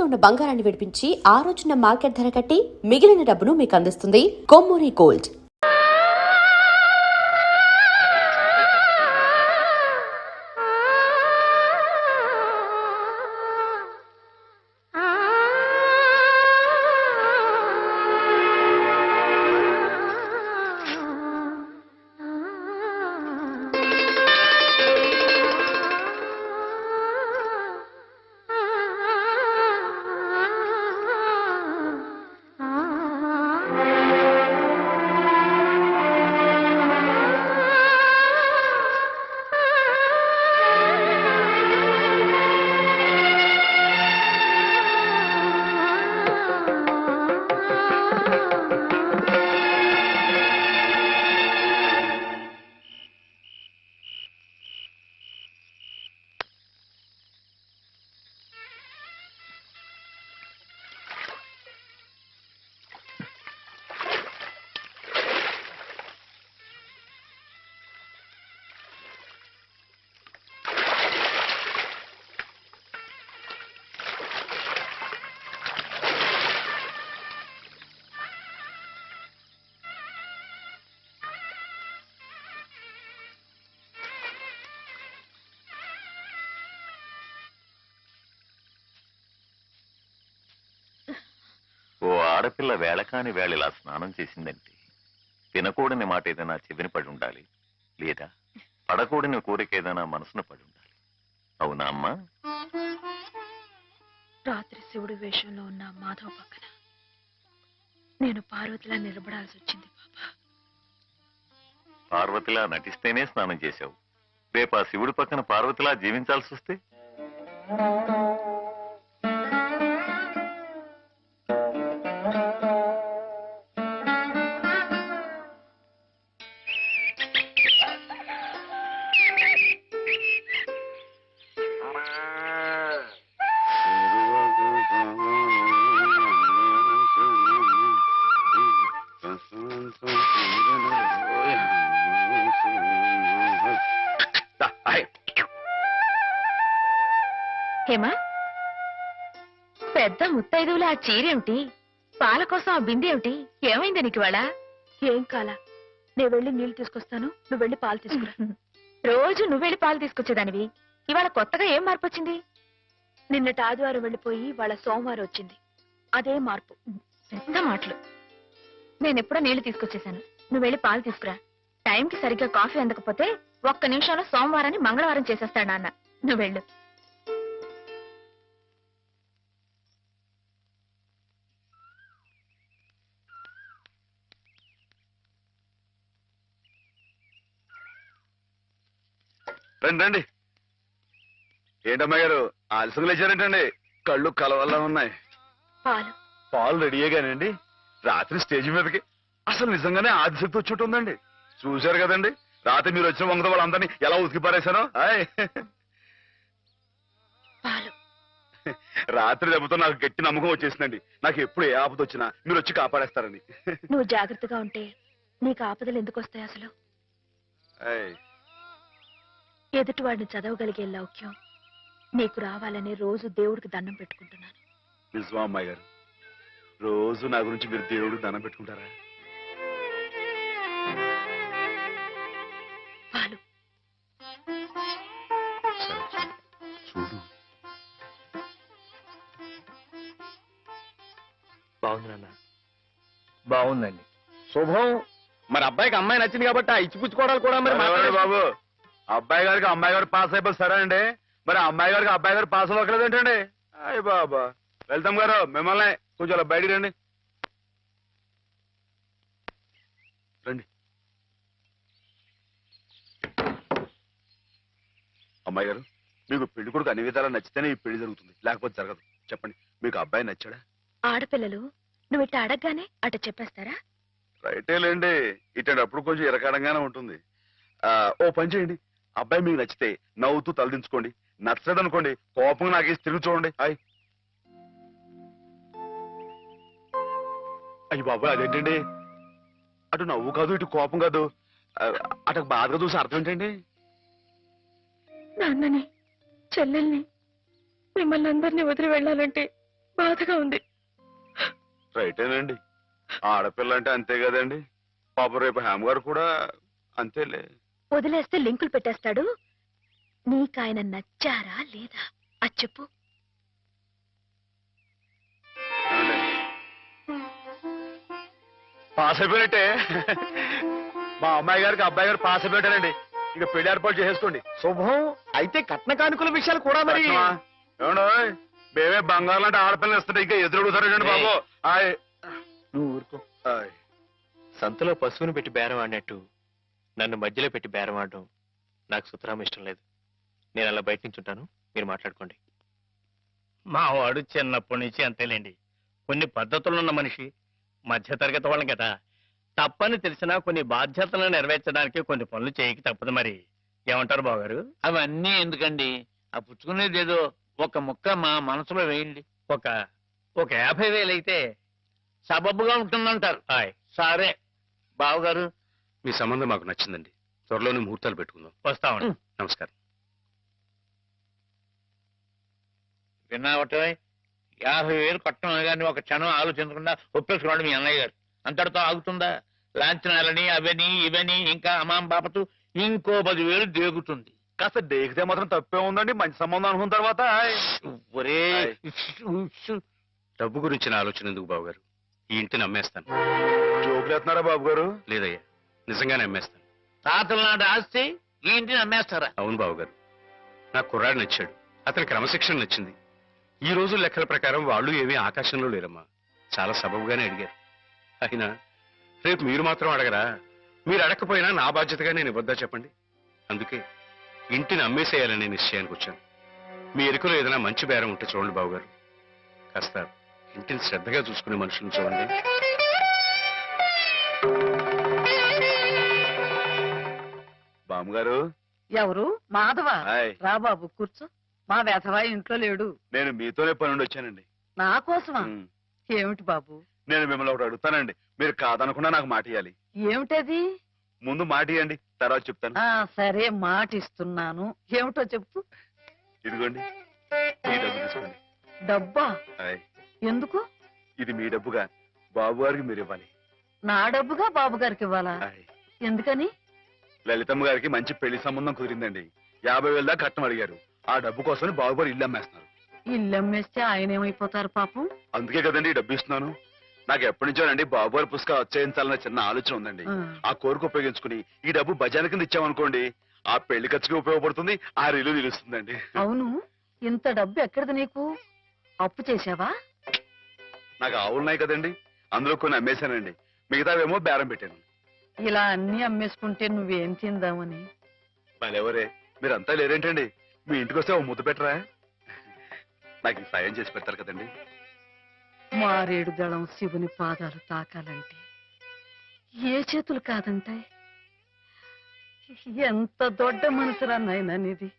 తాకట్టులో ఉన్న బంగారాన్ని విడిపించి ఆ రోజున మార్కెట్ ధర కట్టి మిగిలిన డబ్బును మీకు అందిస్తుంది కొమ్మూరి గోల్డ్. ఓ ఆడపిల్ల వేళకాని వేళ స్నానం చేసిందంటే తినకూడని మాట ఏదైనా చెవిని పడి ఉండాలి, లేదా పడకూడని కోరిక ఏదైనా మనసును పడి ఉండాలి. అవునా అమ్మా? రాత్రి శివుడు వేషంలో ఉన్న మాధవ్ పక్కన నేను పార్వతిలా నిలబడాల్సి వచ్చింది బాబా. పార్వతిలా నటిస్తేనే స్నానం చేశావు, రేపు ఆ శివుడి పక్కన పార్వతిలా జీవించాల్సి వస్తే? హేమా, పెద్ద ముత్తైదువులు ఆ చీరేమిటి, పాల కోసం ఆ బిందె ఏమిటి, ఏమైంది నీకు ఇవాళ? ఏం కాలా, నేను వెళ్ళి నీళ్లు తీసుకొస్తాను, నువ్వు వెళ్ళి పాలు తీసుకురా. రోజు నువ్వు వెళ్ళి పాలు తీసుకొచ్చేదానివి, ఇవాళ కొత్తగా ఏం మార్పు వచ్చింది? నిన్నటి ఆదివారం వెళ్ళిపోయి వాళ్ళ సోమవారం వచ్చింది, అదే మార్పు. పెద్ద మాటలు. నేను ఎప్పుడో నీళ్లు తీసుకొచ్చేసాను, నువ్వు వెళ్ళి పాలు తీసుకురా. టైంకి సరిగ్గా కాఫీ అందకపోతే ఒక్క నిమిషంలో సోమవారాన్ని మంగళవారం చేసేస్తాడు నాన్న. నువ్వు వెళ్ళు. రండి రండి. ఏంటమ్మా గారు ఆలస్యం లేచారేంటండి? కళ్ళు కలవల్లా ఉన్నాయి. పాలు పాలు రెడీయేగానండి. రాత్రి స్టేజ్ మీదకి అసలు నిజంగానే ఆదిశక్తి వచ్చి ఉందండి. చూశారు కదండి రాత్రి మీరు వచ్చిన వంగతో వాళ్ళందరినీ ఎలా ఉతికి పారేశానో. పాలు రాత్రి దెబ్బతో నాకు గట్టి నమ్మకం వచ్చేసిందండి. నాకు ఎప్పుడు ఏ ఆపద వచ్చినా మీరు వచ్చి కాపాడేస్తారని. నువ్వు జాగ్రత్తగా ఉంటే నీకు ఆపదలు ఎందుకు వస్తాయి? అసలు ఎదుటివాడిని చదవగలిగే లౌక్యం నీకు రావాలని రోజు దేవుడికి దండం పెట్టుకుంటున్నాను. నిజమా అమ్మాయి గారు? రోజు నా గురించి మీరు దేవుడికి దండం పెట్టుకుంటారా? పాలు చూడు. బాగుంది నాన్న, బాగుందండి. శుభం. మరి అబ్బాయికి అమ్మాయి నచ్చింది కాబట్టి ఆ ఇచ్చిపుచ్చుకోవడాలు కూడా మరి మాట్లాడండి బాబు. అబ్బాయి గారికి అమ్మాయి గారు పాస్ అయిపోయి సరే అండి, మరి అమ్మాయి గారికి అబ్బాయి గారు పాస్ అవ్వట్లేదు ఏంటండి? అయ్య బాబా. వెళ్తాం గారు, మిమ్మల్ని కొంచెం అలా బయటికి రండి. రండి. అమ్మాయి గారు, మీకు పెళ్లి కొడుకు అన్ని విధాలా నచ్చితేనే ఈ పెళ్లి జరుగుతుంది, లేకపోతే జరగదు. చెప్పండి, మీకు అబ్బాయి నచ్చాడా? ఆడపిల్లలు నువ్వు ఇట్ట అడగగానే అట చెప్పేస్తారా? రైటేలేండి, ఇటప్పుడు కొంచెం ఇరకాడంగానే ఉంటుంది. ఓ పని చేయండి, అబ్బాయి మీకు నచ్చితే నవ్వుతూ తలదించుకోండి, నచ్చదనుకోండి కోపంగా నాకేసి తిరిగి చూడండి. అయ్యి బాబాయ్, అదేంటండి? అటు నవ్వు కాదు, ఇటు కోపం కాదు, అటు బాధగా చూసి అర్థం ఏంటండి? నాన్నని, చెల్లెల్ని, మిమ్మల్ని అందరినీ వదిలి వెళ్ళాలంటే బాధగా ఉంది. రైటేనండి, ఆడపిల్ల అంటే అంతే కదండి. పాప రేపు హేమ గారు కూడా అంతేలే. వదిలేస్తే లింకులు పెట్టేస్తాడు. నీకాయన నచ్చారా లేదా అది చెప్పు. ఏమండి? పాస్ అయిపోయినట్టే. మా అమ్మాయి గారికి అబ్బాయి గారు పాస్ అయిపోయారండి. ఇక పెళ్లి ఏర్పాటు చేసేసుకోండి. శుభం. అయితే కట్న కానుకల విషయాలు కూడా మరి. ఏమండో మేమే బంగారం అంటే ఆడపిల్లలు ఇస్తుంటే ఇంకా ఎదురడుగుతారండి బాబు. ఆయ్. నువ్వు ఊరుకో. ఆయ్. సంతలో పశువుని పెట్టి బేరం ఆడినట్టు నన్ను మధ్యలో పెట్టి బేరం ఆడడం నాకు సుతరాం ఇష్టం లేదు. నేను అలా బయట నుంచి ఉంటాను, మీరు మాట్లాడుకోండి. మా వాడు చిన్నప్పటి నుంచి అంతేలేండి. కొన్ని పద్ధతులున్న మనిషి, మధ్యతరగతి వాళ్ళం కదా. తప్పని తెలిసినా కొన్ని బాధ్యతలను నెరవేర్చడానికి కొన్ని పనులు చేయక తప్పదు మరి. ఏమంటారు బావగారు? అవన్నీ ఎందుకండి? ఆ పుచ్చుకునేది ఏదో ఒక ముక్క మా మనసులో వేయండి. ఒక 50,000 అయితే సబబుగా ఉంటుందంటారు. ఆయ్. సరే బావగారు, మీ సంబంధం మాకు నచ్చిందండి. త్వరలోనే ముహూర్తాలు పెట్టుకుందాం. వస్తామండి. నమస్కారం. విన్నావటే 50,000 కట్టడం కానీ ఒక క్షణం ఆలోచించకుండా ఒప్పేసుకోండి మీ అన్నయ్య గారు. అంతటితో ఆగుతుందా? లాంఛనాలని అవని ఇవని ఇంకా అమాం బాపతు ఇంకో 10,000 దేగుతుంది. కాస్త దేగితే మాత్రం తప్పే ఉందండి. మంచి సంబంధం అనుకున్న తర్వాత ఆయ్. ఒరే డబ్బు గురించిన ఆలోచన ఎందుకు బాబు గారు? ఈ ఇంటిని అమ్మేస్తాను. జోకులు వేస్తున్నారా బాబు గారు? లేదయ్యా, నిజంగానే అమ్మేస్తాను. తాతల నాటి ఆస్తి ఈ ఇంటిని అమ్మేస్తారా? అవును బాబు గారు, నాకు కుర్రాడు నచ్చాడు. అతని క్రమశిక్షణ నచ్చింది. ఈ రోజు లెక్కల ప్రకారం వాళ్ళు ఏమీ ఆకాశంలో లేరమ్మా. చాలా సబబుగానే అడిగారు. అయినా రేపు మీరు మాత్రం అడగరా? మీరు అడగకపోయినా నా బాధ్యతగా నేను ఇవ్వద్దా చెప్పండి. అందుకే ఇంటిని అమ్మేసేయాలనే నిశ్చయానికి వచ్చాను. మీ ఎరుకలో ఏదైనా మంచి బేరం ఉంటే చూడండి బాబు గారు. కాస్త ఇంటిని శ్రద్ధగా చూసుకునే మనుషులను చూడండి. బామ్మగారు. ఎవరు? మాధవ. ఆయ్. రా బాబు కూర్చో. మా వెధవా ఇంట్లో లేడు. నేను మీతోనే పని నుండి వచ్చానండి. నా కోసమా? ఉమ్. ఏమిటి బాబు? నేను మిమ్మల్ని ఒకటి అడుగుతానండి. మీరు కాదనకుండా నాకు మాట ఇవ్వాలి. ఏమిటది? ముందు మాట ఇవ్వండి, తర్వాత చెప్తాను. సరే మాట ఇస్తున్నాను. ఏమిటో చెప్పు. ఇదిగోండి, ఈ డబ్బు తీసుకోండి. డబ్బా? ఆయ్. ఎందుకు? ఇది మీ డబ్బుగా బాబు గారికి మీరు ఇవ్వాలి. నా డబ్బుగా బాబు గారికి ఇవ్వాలా? ఆయ్. ఎందుకని? లలితమ్మ గారికి మంచి పెళ్లి సంబంధం కుదిరిందండి. 50,000 దాకా కట్నం అడిగారు. ఆ డబ్బు కోసమని బాబు గారు ఇల్లు అమ్మేస్తున్నారు. ఇల్లు అమ్మేస్తే ఆయన ఏమైపోతారు పాపం? అందుకే కదండి ఈ డబ్బు ఇస్తున్నాను. నాకు ఎప్పటి నుంచోనండి బాబు గారి పుస్తకం వచ్చేయించాలన్న చిన్న ఆలోచన ఉందండి. ఆ కోరిక ఉపయోగించుకుని ఈ డబ్బు బజార్ కింద ఇచ్చామనుకోండి, ఆ పెళ్లి ఖర్చుకి ఉపయోగపడుతుంది, ఆ ఇల్లు నిలుస్తుందండి. అవును, ఇంత డబ్బు ఎక్కడిది నీకు? అప్పు చేశావా? నాకు ఆవులున్నాయి కదండి, అందులో కొన్ని అమ్మేశానండి. మిగతావేమో బేరం పెట్టాను. ఇలా అన్ని అమ్మేసుకుంటే నువ్వేం తిందామని. మరెవరే మీరంతా లేరేంటండి? మీ ఇంటికి వస్తే ఓ ముద్దు పెట్టరా? నాకు ఈ సాయం చేసి పెడతారు కదండి. మారేడు దళం శివుని పాదాలు తాకాలంటే ఏ చేతులు కాదంటాయి? ఎంత దొడ్డ మనసురా నాయనా నీది.